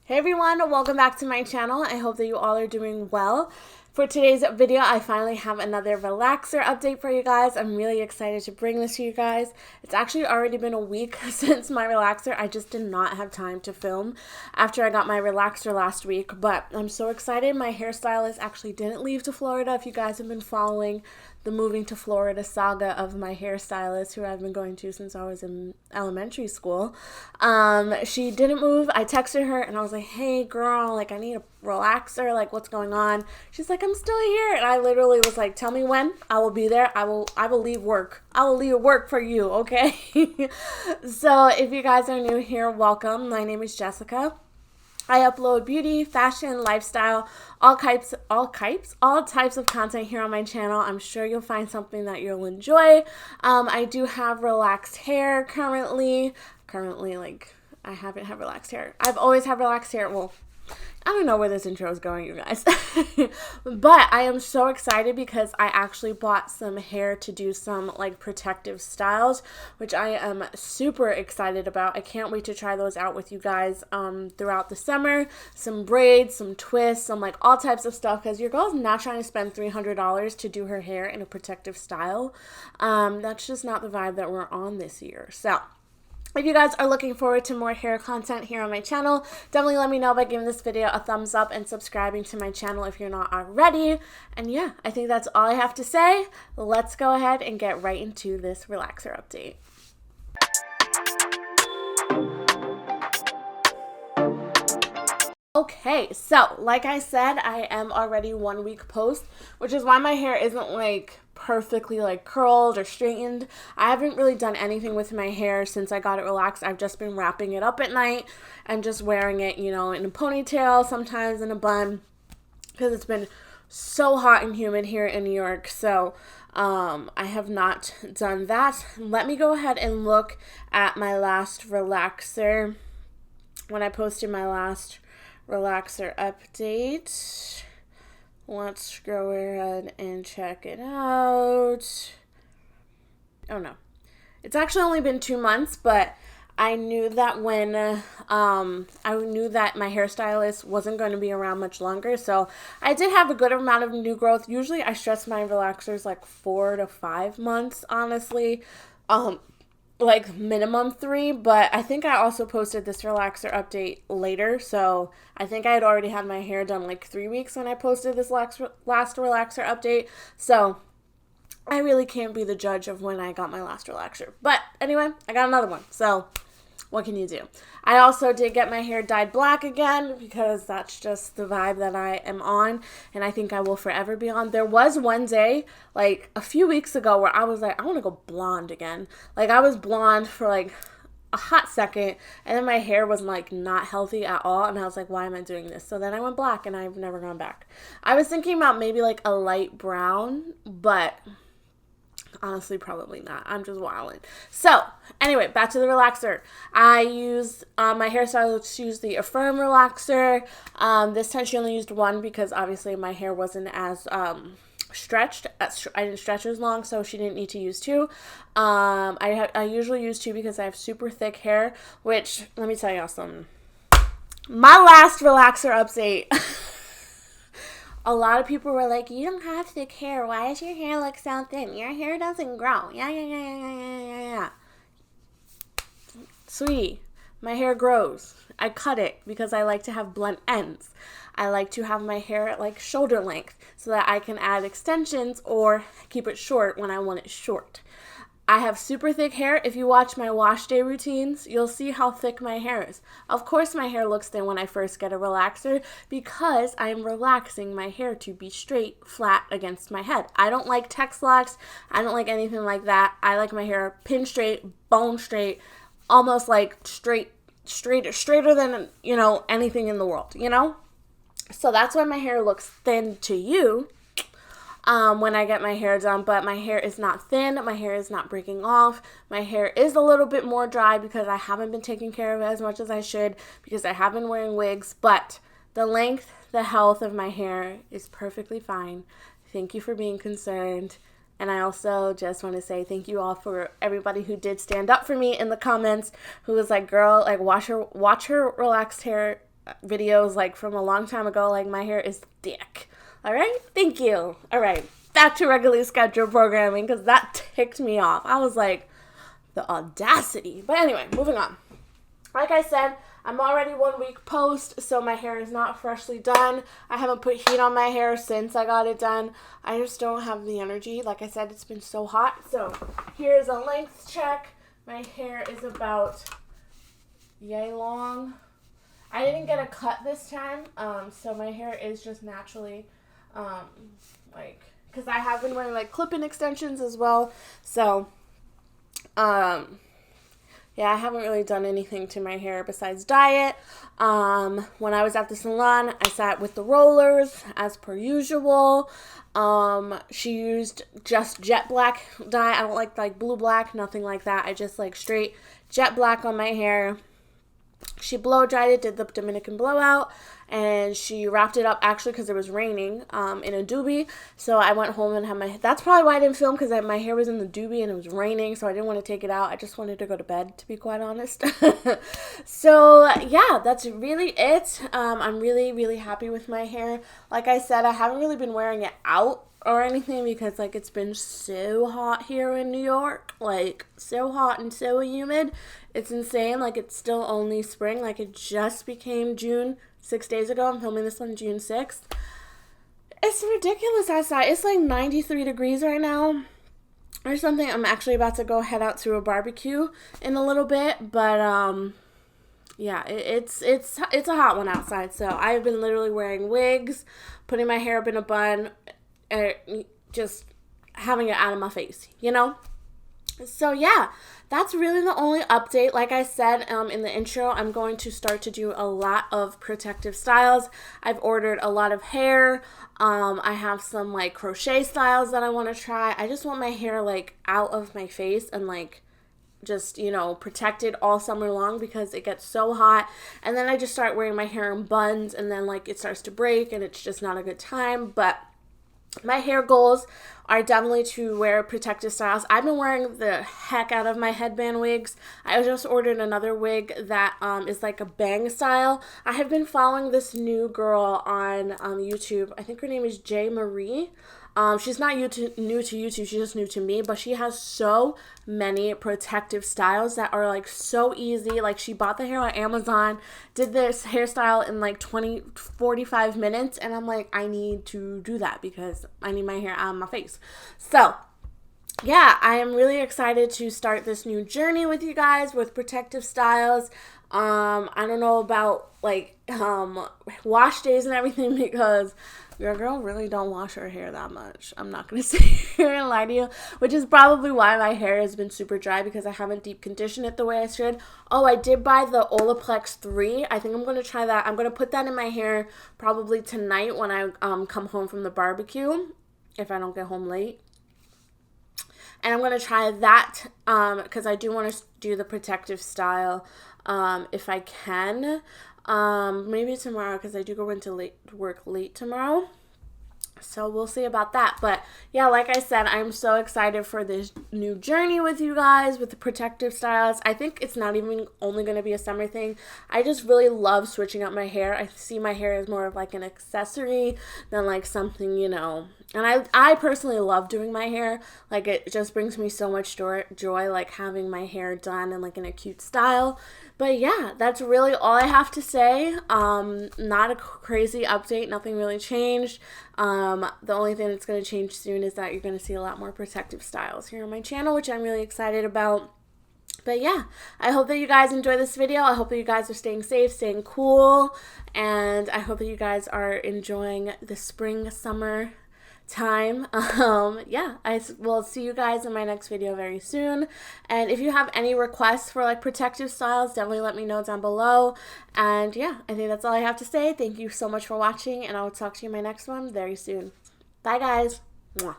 Hey everyone, welcome back to my channel. I hope that you all are doing well. For today's video, I finally have another relaxer update for you guys. I'm really excited to bring this to you guys. It's actually already been a week since my relaxer. I just did not have time to film after I got my relaxer last week, but I'm so excited. My hairstylist actually didn't leave to Florida. If you guys have been following the moving to Florida saga of my hairstylist, who I've been going to since I was in elementary school. She didn't move. I texted her and I was like, hey girl, like I need a relaxer, like what's going on? She's like, I'm still here. And I literally was like, tell me when. I will be there. I will leave work. I will leave work for you, okay? So if you guys are new here, welcome. My name is Jessica. I upload beauty, fashion, lifestyle, all types of content here on my channel. I'm sure you'll find something that you'll enjoy. I do have relaxed hair currently. Like, I haven't had relaxed hair. I've always had relaxed hair. Well, I don't know where this intro is going, you guys. But I am so excited because I actually bought some hair to do some like protective styles, which I am super excited about. I can't wait to try those out with you guys throughout the summer. Some braids, some twists, some like all types of stuff, because your girl's not trying to spend $300 to do her hair in a protective style. That's just not the vibe that we're on this year. So if you guys are looking forward to more hair content here on my channel, definitely let me know by giving this video a thumbs up and subscribing to my channel if you're not already. And yeah, I think that's all I have to say. Let's go ahead and get right into this relaxer update. Okay, so like I said, I am already 1 week post, which is why my hair isn't like perfectly like curled or straightened. I haven't really done anything with my hair since I got it relaxed. I've just been wrapping it up at night and just wearing it, you know, in a ponytail, sometimes in a bun, because it's been so hot and humid here in New York. So I have not done that. Let me go ahead and look at my last relaxer. When I posted my last relaxer update, let's go ahead and check it out. Oh no, it's actually only been 2 months, but I knew that when I knew that my hairstylist wasn't going to be around much longer, so I did have a good amount of new growth. Usually I stress my relaxers like 4 to 5 months, honestly. Like minimum 3, but I think I also posted this relaxer update later, so I think I had already had my hair done like 3 weeks when I posted this last relaxer update, so I really can't be the judge of when I got my last relaxer. But anyway, I got another one, so what can you do? I also did get my hair dyed black again because that's just the vibe that I am on, and I think I will forever be on. There was one day, like a few weeks ago, where I was like, I want to go blonde again. Like I was blonde for like a hot second, and then my hair was like not healthy at all, and I was like, why am I doing this? So then I went black, and I've never gone back. I was thinking about maybe like a light brown, but honestly, probably not. I'm just wilding. So, anyway, back to the relaxer. I used, my hairstylist used the Affirm relaxer. This time she only used one because obviously my hair wasn't as stretched. I didn't stretch as long, so she didn't need to use 2. I usually use 2 because I have super thick hair, which, let me tell y'all something. My last relaxer update. A lot of people were like, you don't have thick hair. Why does your hair look so thin? Your hair doesn't grow. Yeah. Sweetie, my hair grows. I cut it because I like to have blunt ends. I like to have my hair at like shoulder length so that I can add extensions or keep it short when I want it short. I have super thick hair. If you watch my wash day routines, you'll see how thick my hair is. Of course my hair looks thin when I first get a relaxer because I am relaxing my hair to be straight, flat against my head. I don't like text locks. I don't like anything like that. I like my hair pin straight, bone straight, almost like straighter than, you know, anything in the world, you know? So that's why my hair looks thin to you. When I get my hair done, but my hair is not thin, my hair is not breaking off, my hair is a little bit more dry because I haven't been taking care of it as much as I should because I have been wearing wigs, but the length, the health of my hair is perfectly fine. Thank you for being concerned, and I also just want to say thank you all for everybody who did stand up for me in the comments, who was like, girl, like watch her relaxed hair videos like from a long time ago, like my hair is thick. All right, thank you. All right, back to regularly scheduled programming because that ticked me off. I was like, the audacity. But anyway, moving on. Like I said, I'm already 1 week post, so my hair is not freshly done. I haven't put heat on my hair since I got it done. I just don't have the energy. Like I said, it's been so hot. So here's a length check. My hair is about yay long. I didn't get a cut this time, so my hair is just naturally, because I have been wearing like clip-in extensions as well. So, yeah, I haven't really done anything to my hair besides dye it. When I was at the salon, I sat with the rollers as per usual. She used just jet black dye. I don't like blue black, nothing like that. I just like straight jet black on my hair. She blow dried it, did the Dominican blowout, and she wrapped it up actually because it was raining in a doobie. So I went home and had my, that's probably why I didn't film, because my hair was in the doobie and it was raining, so I didn't want to take it out. I just wanted to go to bed, to be quite honest. So yeah, that's really it. I'm really, really happy with my hair. Like I said, I haven't really been wearing it out or anything because like it's been so hot here in New York, like so hot and so humid. It's insane. Like it's still only spring. Like it just became June 6 days ago. I'm filming this on June 6th. It's ridiculous outside. It's like 93 degrees right now or something. I'm actually about to go head out to a barbecue in a little bit, but yeah, it's a hot one outside. So I've been literally wearing wigs, putting my hair up in a bun, just having it out of my face, you know? So yeah, that's really the only update. Like I said in the intro, I'm going to start to do a lot of protective styles. I've ordered a lot of hair. I have some like crochet styles that I want to try. I just want my hair like out of my face and like just, you know, protected all summer long because it gets so hot. And then I just start wearing my hair in buns and then like it starts to break and it's just not a good time. But my hair goals are definitely to wear protective styles. I've been wearing the heck out of my headband wigs. I just ordered another wig that is like a bang style. I have been following this new girl on YouTube. I think her name is J. Marie. She's not new to YouTube, she's just new to me, but she has so many protective styles that are like so easy. Like she bought the hair on Amazon, did this hairstyle in like 45 minutes, and I'm like, I need to do that because I need my hair out of my face. So yeah, I am really excited to start this new journey with you guys with protective styles. I don't know about like wash days and everything because your girl really don't wash her hair that much. I'm not going to sit here and lie to you, which is probably why my hair has been super dry because I haven't deep conditioned it the way I should. Oh, I did buy the Olaplex 3. I think I'm going to try that. I'm going to put that in my hair probably tonight when I come home from the barbecue, if I don't get home late. And I'm going to try that because I do want to do the protective style if I can. Maybe tomorrow because I do go into work late tomorrow. So we'll see about that. But yeah, like I said, I'm so excited for this new journey with you guys with the protective styles. I think it's not even only going to be a summer thing. I just really love switching up my hair. I see my hair as more of like an accessory than like something, you know. And I personally love doing my hair. Like it just brings me so much joy like having my hair done in like in a cute style. But yeah, that's really all I have to say. Not a crazy update. Nothing really changed. The only thing that's going to change soon is that you're going to see a lot more protective styles here on my channel, which I'm really excited about. But yeah, I hope that you guys enjoy this video. I hope that you guys are staying safe, staying cool, and I hope that you guys are enjoying the spring, summer time. Yeah, I will see you guys in my next video very soon. And if you have any requests for like protective styles, definitely let me know down below. And yeah, I think that's all I have to say. Thank you so much for watching, and I will talk to you in my next one very soon. Bye guys. Mwah.